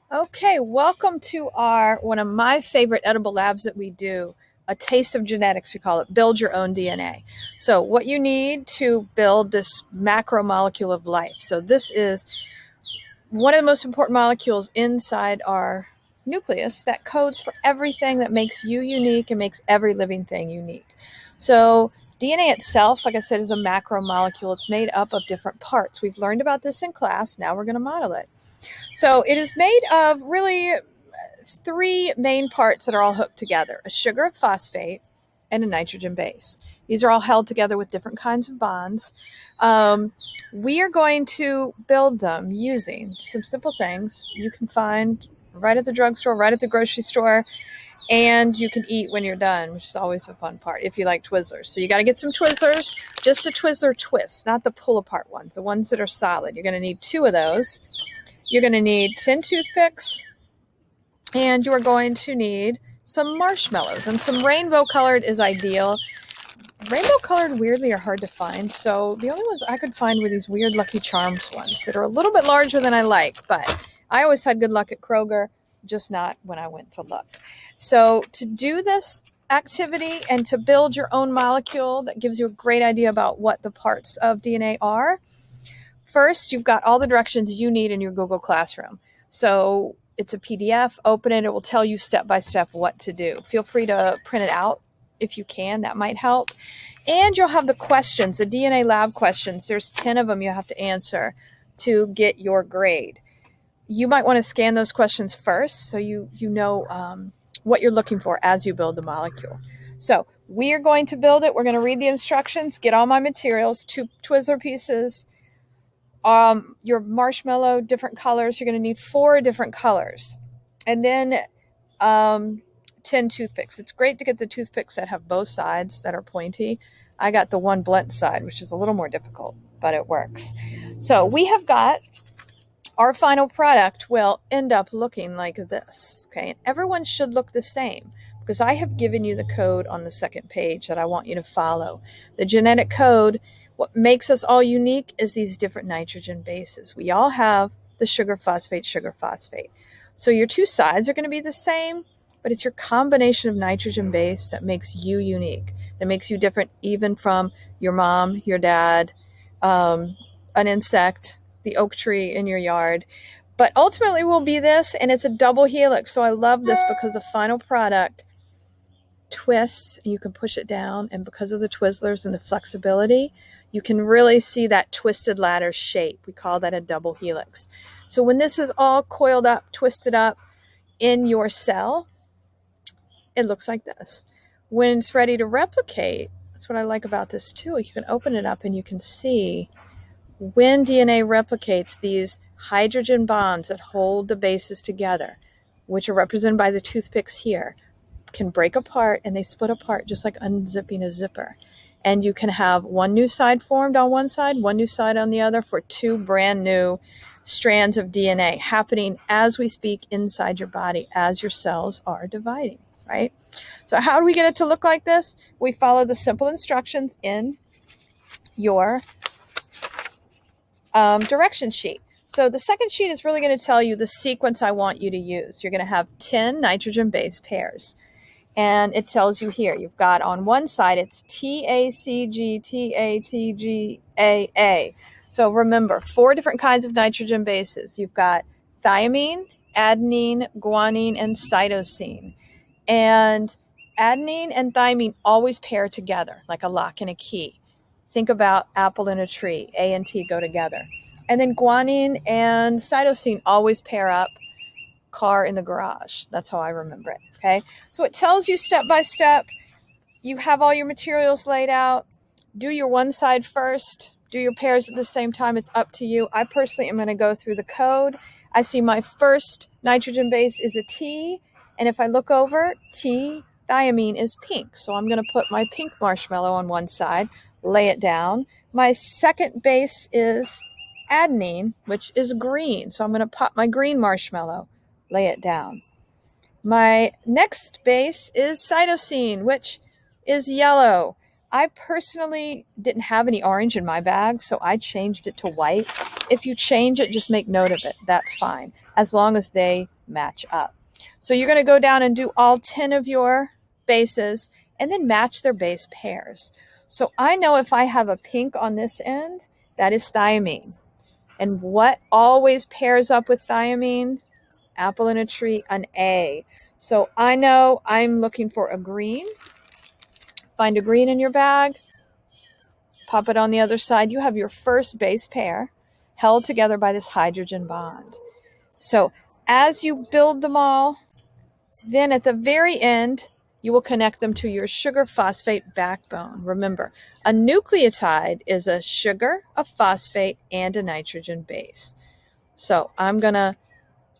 Okay, welcome to one of my favorite edible labs that we do, a taste of genetics, we call it, build your own DNA. So what you need to build this macromolecule of life. So this is one of the most important molecules inside our nucleus that codes for everything that makes you unique and makes every living thing unique. So DNA itself, like I said, is a macromolecule. It's made up of different parts. We've learned about this in class. Now we're going to model it. So it is made of really three main parts that are all hooked together: a sugar phosphate and a nitrogen base. These are all held together with different kinds of bonds. We are going to build them using some simple things you can find right at the drugstore, right at the grocery store, and you can eat when you're done, which is always a fun part if you like Twizzlers. So you got to get some Twizzlers, just the Twizzler twists, not the pull apart ones, the ones that are solid. You're going to need 2 of those. You're going to need 10 toothpicks, and you are going to need some marshmallows, and some rainbow colored is ideal. Rainbow colored weirdly are hard to find, so the only ones I could find were these weird Lucky Charms ones that are a little bit larger than I like, but I always had good luck at Kroger, just not when I went to look. So to do this activity and to build your own molecule that gives you a great idea about what the parts of DNA are, first you've got all the directions you need in your Google Classroom. So it's a PDF, open it, it will tell you step by step what to do. Feel free to print it out if you can, that might help. And you'll have the questions, the DNA lab questions. There's 10 of them you have to answer to get your grade. You might want to scan those questions first so you know what you're looking for as you build the molecule. So we are going to build it. We're going to read the instructions, get all my materials, 2 Twizzler pieces, your marshmallow, different colors. You're going to need 4 different colors. And then 10 toothpicks. It's great to get the toothpicks that have both sides that are pointy. I got the one blunt side, which is a little more difficult, but it works. So we have got our final product will end up looking like this. Okay, and everyone should look the same because I have given you the code on the second page that I want you to follow. The genetic code, what makes us all unique is these different nitrogen bases. We all have the sugar phosphate. So your 2 sides are going to be the same, but it's your combination of nitrogen base that makes you unique, that makes you different even from your mom, your dad, an insect, the oak tree in your yard. But ultimately will be this, and it's a double helix. So I love this because the final product twists, and you can push it down, and because of the Twizzlers and the flexibility, you can really see that twisted ladder shape. We call that a double helix. So when this is all coiled up, twisted up in your cell, it looks like this. When it's ready to replicate, that's what I like about this too. You can open it up and you can see when DNA replicates, these hydrogen bonds that hold the bases together, which are represented by the toothpicks here, can break apart, and they split apart just like unzipping a zipper. And you can have one new side formed on one side, one new side on the other for 2 brand new strands of DNA happening as we speak inside your body as your cells are dividing, right? So how do we get it to look like this? We follow the simple instructions in your direction sheet. So the second sheet is really going to tell you the sequence I want you to use. You're going to have 10 nitrogen base pairs. And it tells you here, you've got on one side, it's TACG, TATG, AA. So remember, 4 different kinds of nitrogen bases. You've got thymine, adenine, guanine, and cytosine. And adenine and thymine always pair together, like a lock and a key. Think about apple in a tree. A and T go together. And then guanine and cytosine always pair up, car in the garage. That's how I remember it. Okay. So it tells you step by step. You have all your materials laid out. Do your one side first. Do your pairs at the same time. It's up to you. I personally am going to go through the code. I see my first nitrogen base is a T. And if I look over, T, thiamine is pink. So I'm going to put my pink marshmallow on one side, lay it down. My second base is adenine, which is green. So I'm going to pop my green marshmallow, lay it down. My next base is cytosine, which is yellow. I personally didn't have any orange in my bag, so I changed it to white. If you change it, just make note of it. That's fine, as long as they match up. So you're going to go down and do all 10 of your bases and then match their base pairs. So I know if I have a pink on this end, that is thiamine. And what always pairs up with thiamine? Apple in a tree, an A. So I know I'm looking for a green. Find a green in your bag. Pop it on the other side. You have your first base pair held together by this hydrogen bond. So as you build them all, then at the very end, you will connect them to your sugar-phosphate backbone. Remember, a nucleotide is a sugar, a phosphate, and a nitrogen base. So I'm going to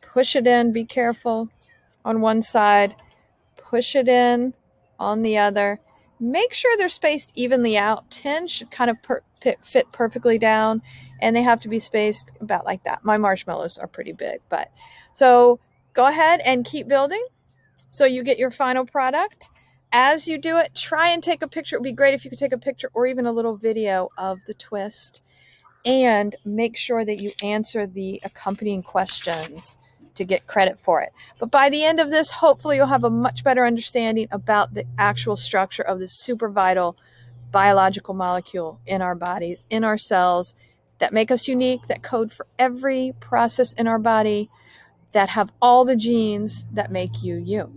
push it in, be careful, on one side, push it in on the other. Make sure they're spaced evenly out. 10 should kind of fit perfectly down, and they have to be spaced about like that. My marshmallows are pretty big, but so go ahead and keep building so you get your final product. As you do it, try and take a picture. It would be great if you could take a picture or even a little video of the twist, and make sure that you answer the accompanying questions to get credit for it. But by the end of this, hopefully you'll have a much better understanding about the actual structure of this super vital biological molecule in our bodies, in our cells, that make us unique, that code for every process in our body, that have all the genes that make you you.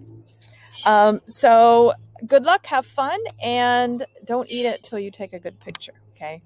So good luck, have fun, and don't eat it till you take a good picture, okay?